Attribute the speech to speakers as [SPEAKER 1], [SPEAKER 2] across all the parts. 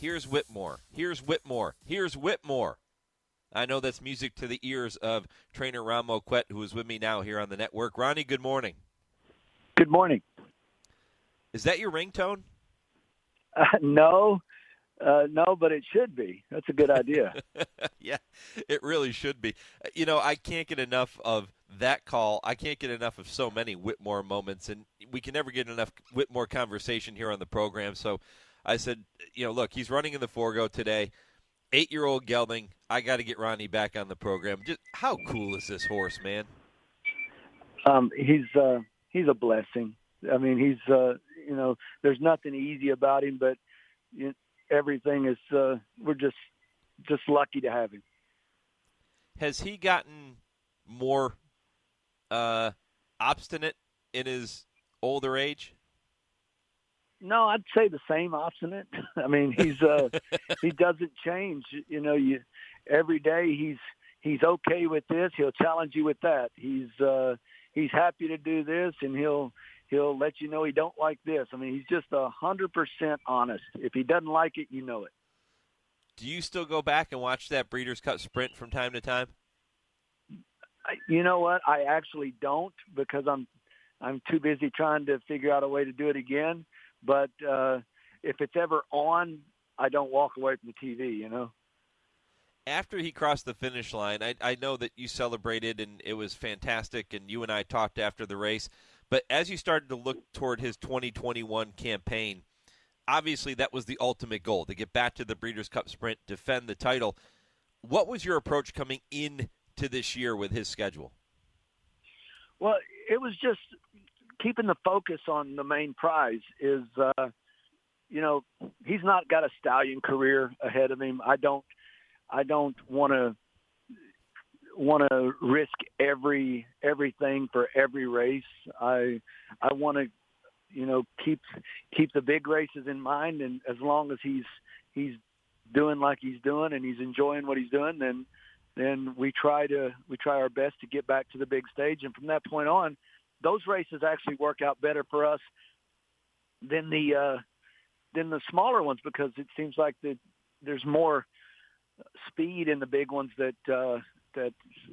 [SPEAKER 1] Here's Whitmore. Here's Whitmore. Here's Whitmore. I know that's music to the ears of trainer Ron Moquett, who is with me now here on the network. Ronnie, good morning.
[SPEAKER 2] Good morning.
[SPEAKER 1] Is that your ringtone?
[SPEAKER 2] No, but it should be. That's a good idea.
[SPEAKER 1] Yeah, it really should be. You know, I can't get enough of that call. I can't get enough of so many Whitmore moments, and we can never get enough Whitmore conversation here on the program. So I said, look, he's running in the Forego today. 8-year-old gelding. I got to get Ronnie back on the program. Just how cool is this horse, man?
[SPEAKER 2] He's a blessing. I mean, there's nothing easy about him, but everything is. We're just lucky to have him.
[SPEAKER 1] Has he gotten more obstinate in his older age?
[SPEAKER 2] No, I'd say the same obstinate. I mean, he doesn't change. Every day he's okay with this. He'll challenge you with that. He's happy to do this, and he'll let you know he don't like this. I mean, he's just 100% honest. If he doesn't like it, you know it.
[SPEAKER 1] Do you still go back and watch that Breeders' Cup Sprint from time to time?
[SPEAKER 2] You know what? I actually don't, because I'm too busy trying to figure out a way to do it again. But if it's ever on, I don't walk away from the TV,
[SPEAKER 1] After he crossed the finish line, I know that you celebrated, and it was fantastic, and you and I talked after the race. But as you started to look toward his 2021 campaign, obviously that was the ultimate goal, to get back to the Breeders' Cup Sprint, defend the title. What was your approach coming into this year with his schedule?
[SPEAKER 2] Well, it was just keeping the focus on the main prize. He's not got a stallion career ahead of him. I don't want to risk everything for every race. I want to keep the big races in mind, and as long as he's doing like he's doing and he's enjoying what he's doing, then we try our best to get back to the big stage. And from that point on, those races actually work out better for us than the smaller ones, because it seems like there's more speed in the big ones that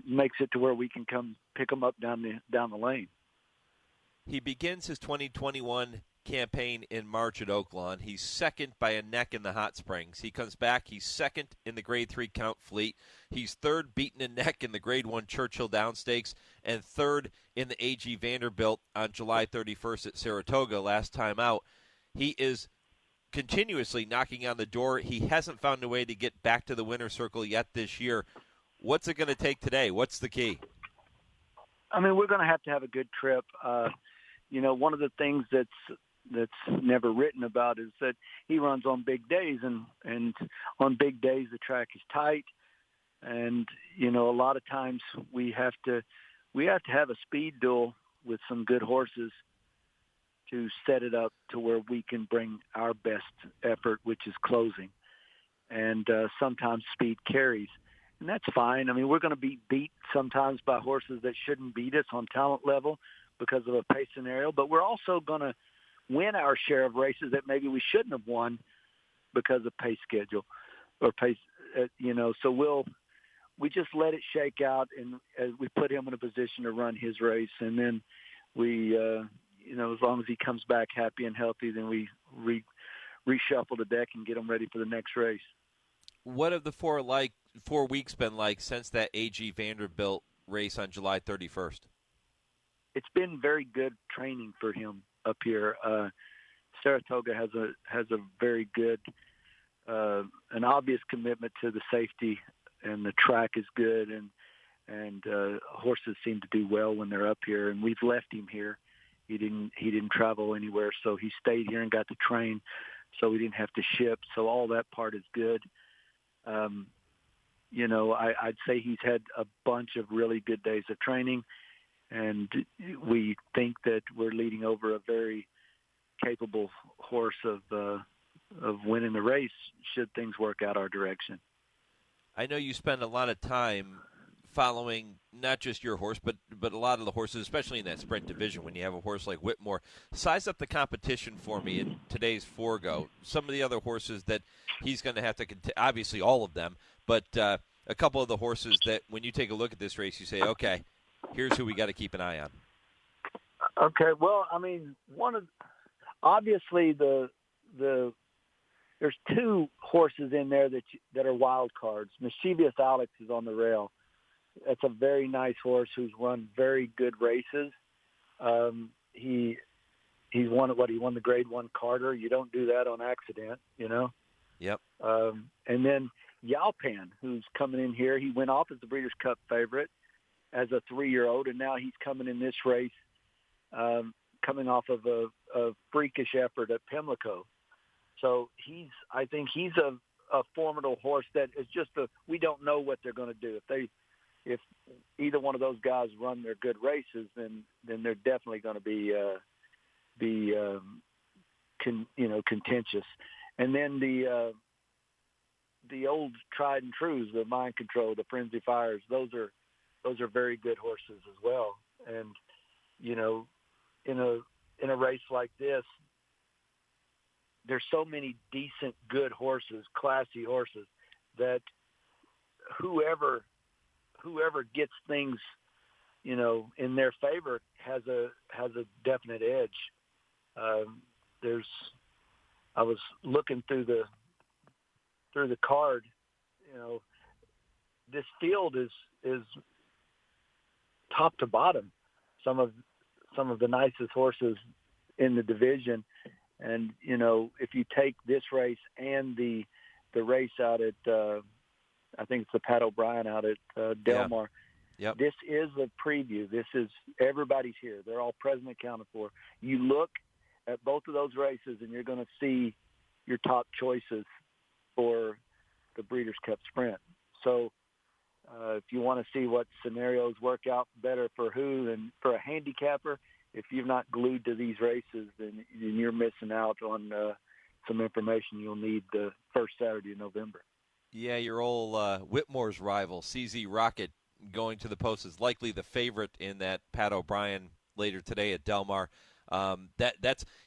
[SPEAKER 2] makes it to where we can come pick them up down the lane.
[SPEAKER 1] He begins his 2021 campaign in March at Oaklawn. He's second by a neck in the Hot Springs. He comes back. He's second in the Grade 3 Count Fleet. He's third beaten a neck in the Grade 1 Churchill Downstakes, and third in the A.G. Vanderbilt on July 31st at Saratoga last time out. He is continuously knocking on the door. He hasn't found a way to get back to the winner's circle yet this year. What's it going to take today? What's the key?
[SPEAKER 2] I mean, we're going to have a good trip. One of the things that's never written about is that he runs on big days, and on big days the track is tight, and a lot of times we have to have a speed duel with some good horses to set it up to where we can bring our best effort, which is closing. And sometimes speed carries, and that's fine. I mean, we're going to be beat sometimes by horses that shouldn't beat us on talent level because of a pace scenario, but we're also going to win our share of races that maybe we shouldn't have won because of pace schedule or pace, so we just let it shake out, and we put him in a position to run his race. And then we, as long as he comes back happy and healthy, then we reshuffle the deck and get him ready for the next race.
[SPEAKER 1] What have the 4 weeks been like since that A.G. Vanderbilt race on July 31st?
[SPEAKER 2] It's been very good training for him up here. Saratoga has a very good, an obvious commitment to the safety, and the track is good, and horses seem to do well when they're up here. And we've left him here. He didn't travel anywhere, so he stayed here and got to train. So we didn't have to ship. So all that part is good. I'd say he's had a bunch of really good days of training, and we think that we're leading over a very capable horse of winning the race should things work out our direction.
[SPEAKER 1] I know you spend a lot of time following not just your horse, but a lot of the horses, especially in that sprint division. When you have a horse like Whitmore, size up the competition for me in today's Forgo. Some of the other horses that he's going to have to obviously all of them, but a couple of the horses that when you take a look at this race, you say, okay, here's who we got to keep an eye on.
[SPEAKER 2] Okay, well, I mean, obviously there's two horses in there that are wild cards. Mischievous Alex is on the rail. That's a very nice horse who's run very good races. He's won the Grade 1 Carter. You don't do that on accident, you know.
[SPEAKER 1] Yep.
[SPEAKER 2] And then Yalpan, who's coming in here. He went off as the Breeders' Cup favorite as a 3-year-old, and now he's coming in this race, coming off of a freakish effort at Pimlico. So I think he's a formidable horse that is just we don't know what they're going to do. If either one of those guys run their good races, then they're definitely going to be contentious. And then the old tried and trues, the Mind Control, the Frenzy Fires, those are very good horses as well. And you know, in a race like this, there's so many decent, good horses, classy horses, that whoever gets things, you know, in their favor has a definite edge. I was looking through the card, you know, this field is top to bottom. Some of the nicest horses in the division. And, you know, if you take this race and the race out at, I think it's the Pat O'Brien out at Del Mar,
[SPEAKER 1] Yep.
[SPEAKER 2] This is a preview. This is everybody's here. They're all present and accounted for. You look at both of those races, and you're going to see your top choices for the Breeders' Cup Sprint. So if you want to see what scenarios work out better for who and for a handicapper, if you're not glued to these races, then you're missing out on some information you'll need the first Saturday in November.
[SPEAKER 1] Yeah, your old Whitmore's rival, CZ Rocket, going to the post is likely the favorite in that Pat O'Brien later today at Del Mar.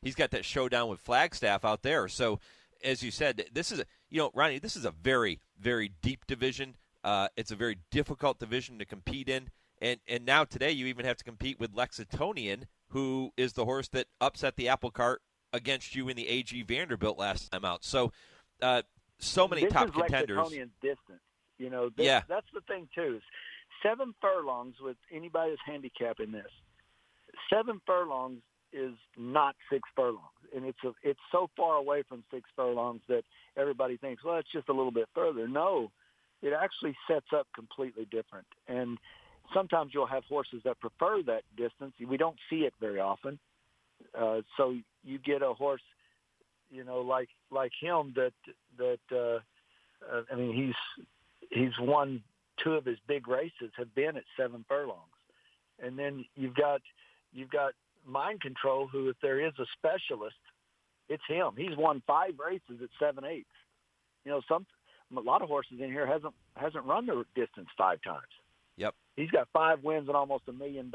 [SPEAKER 1] He's got that showdown with Flagstaff out there. So, as you said, this is Ronnie, this is a very, very deep division. It's a very difficult division to compete in. And now today you even have to compete with Lexingtonian, who is the horse that upset the apple cart against you in the AG Vanderbilt last time out. So so many top contenders.
[SPEAKER 2] This is Lexingtonian's distance. You know, that's the thing, too. Is 7 furlongs with anybody that's handicapping this. 7 furlongs is not 6 furlongs. And it's so far away from 6 furlongs that everybody thinks, well, it's just a little bit further. No, it actually sets up completely different. And sometimes you'll have horses that prefer that distance. We don't see it very often. So you get a horse, you know, like him that I mean, he's won 2 of his big races have been at 7 furlongs. And then you've got Mind Control, who, if there is a specialist, it's him. He's won 5 races at 7/8. You know, a lot of horses in here hasn't run the distance 5 times.
[SPEAKER 1] Yep.
[SPEAKER 2] He's got 5 wins and almost $1 million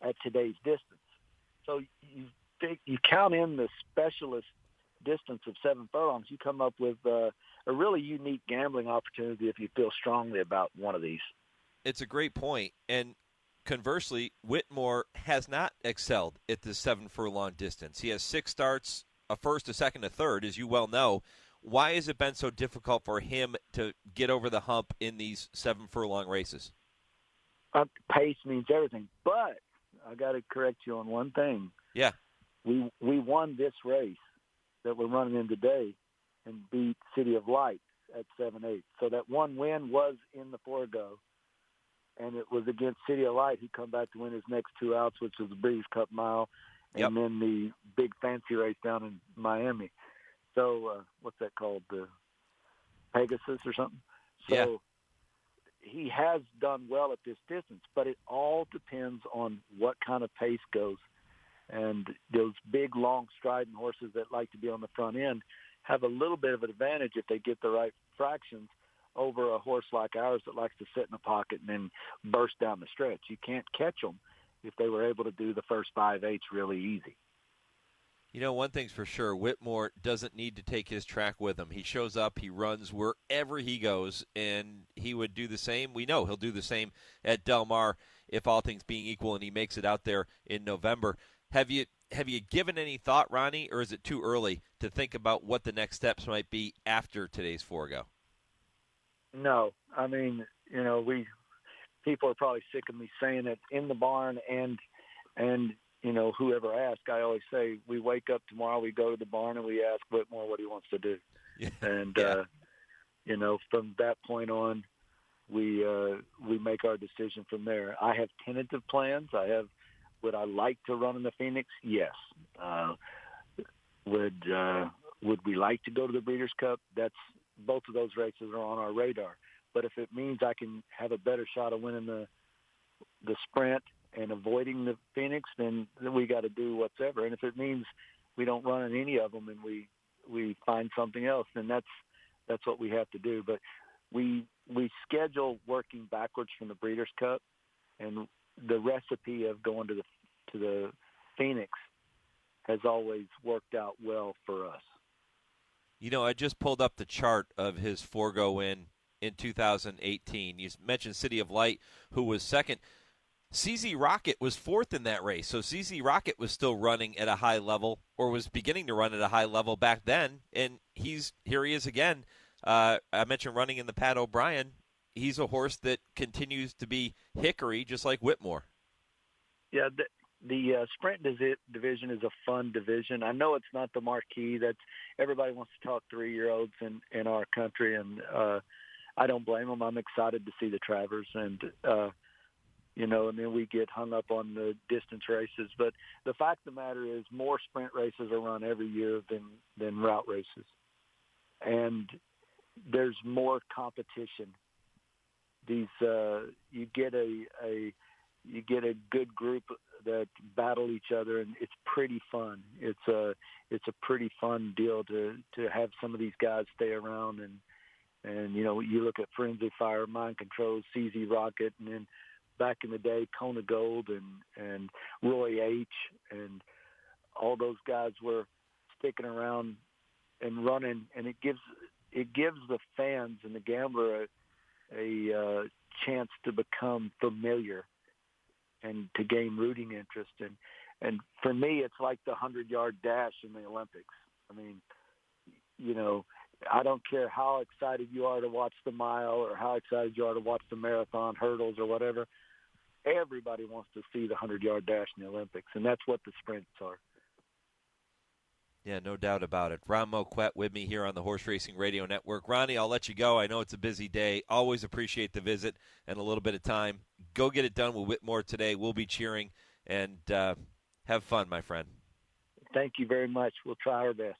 [SPEAKER 2] at today's distance. So you count in the specialist distance of 7 furlongs, you come up with a really unique gambling opportunity if you feel strongly about one of these.
[SPEAKER 1] It's a great point. And conversely, Whitmore has not excelled at the 7 furlong distance. He has 6 starts, a first, a second, a third, as you well know. Why has it been so difficult for him to get over the hump in these 7 furlong races?
[SPEAKER 2] Pace means everything. But I got to correct you on one thing.
[SPEAKER 1] Yeah.
[SPEAKER 2] We won this race that we're running in today and beat City of Light at 7/8. So that one win was in the Forgo, and it was against City of Light, who come back to win his next 2 outs, which was the Breeders' Cup Mile, and then the big fancy race down in Miami. So what's that called? The Pegasus or something? So he has done well at this distance, but it all depends on what kind of pace goes. And those big, long striding horses that like to be on the front end have a little bit of an advantage if they get the right fractions over a horse like ours that likes to sit in the pocket and then burst down the stretch. You can't catch them if they were able to do the first 5/8 really easy.
[SPEAKER 1] You know, one thing's for sure, Whitmore doesn't need to take his track with him. He shows up, he runs wherever he goes, and he would do the same. We know he'll do the same at Del Mar if all things being equal and he makes it out there in November. Have you given any thought, Ronnie, or is it too early to think about what the next steps might be after today's Forego?
[SPEAKER 2] No. I mean, you know, people are probably sick of me saying it in the barn and you know, whoever asks, I always say we wake up tomorrow, we go to the barn, and we ask Whitmore what he wants to do.
[SPEAKER 1] Yeah.
[SPEAKER 2] And,
[SPEAKER 1] yeah.
[SPEAKER 2] You know, from that point on, we make our decision from there. I have tentative plans. Would I like to run in the Phoenix? Yes. Would we like to go to the Breeders' Cup? Both of those races are on our radar. But if it means I can have a better shot of winning the sprint and avoiding the Phoenix, then we got to do whatever. And if it means we don't run in any of them and we find something else, then that's what we have to do. But we schedule working backwards from the Breeders' Cup, and the recipe of going to the Phoenix has always worked out well for us.
[SPEAKER 1] You know, I just pulled up the chart of his Forego win in 2018. You mentioned City of Light, who was second. CZ Rocket was fourth in that race, so CZ Rocket was still running at a high level, or was beginning to run at a high level back then, and here he is again. I mentioned running in the Pat O'Brien. He's a horse that continues to be hickory, just like Whitmore.
[SPEAKER 2] Yeah, the sprint division is a fun division. I know it's not the marquee. Everybody wants to talk 3-year-olds in our country, and I don't blame them. I'm excited to see the Travers, and you know, and then we get hung up on the distance races. But the fact of the matter is more sprint races are run every year than route races. And there's more competition. You get a good group that battle each other, and it's pretty fun. It's a pretty fun deal to have some of these guys stay around, and you know, you look at Frenzy Fire, Mind Control, CZ Rocket, and then back in the day, Kona Gold and Roy H. and all those guys were sticking around and running, and it gives the fans and the gambler a chance to become familiar and to gain rooting interest. And for me, it's like the 100-yard dash in the Olympics. I mean, you know, I don't care how excited you are to watch the mile or how excited you are to watch the marathon, hurdles, or whatever. Everybody wants to see the 100-yard dash in the Olympics, and that's what the sprints are.
[SPEAKER 1] Yeah, no doubt about it. Ron Moquett with me here on the Horse Racing Radio Network. Ronnie, I'll let you go. I know it's a busy day. Always appreciate the visit and a little bit of time. Go get it done with Whitmore today. We'll be cheering, and have fun, my friend.
[SPEAKER 2] Thank you very much. We'll try our best.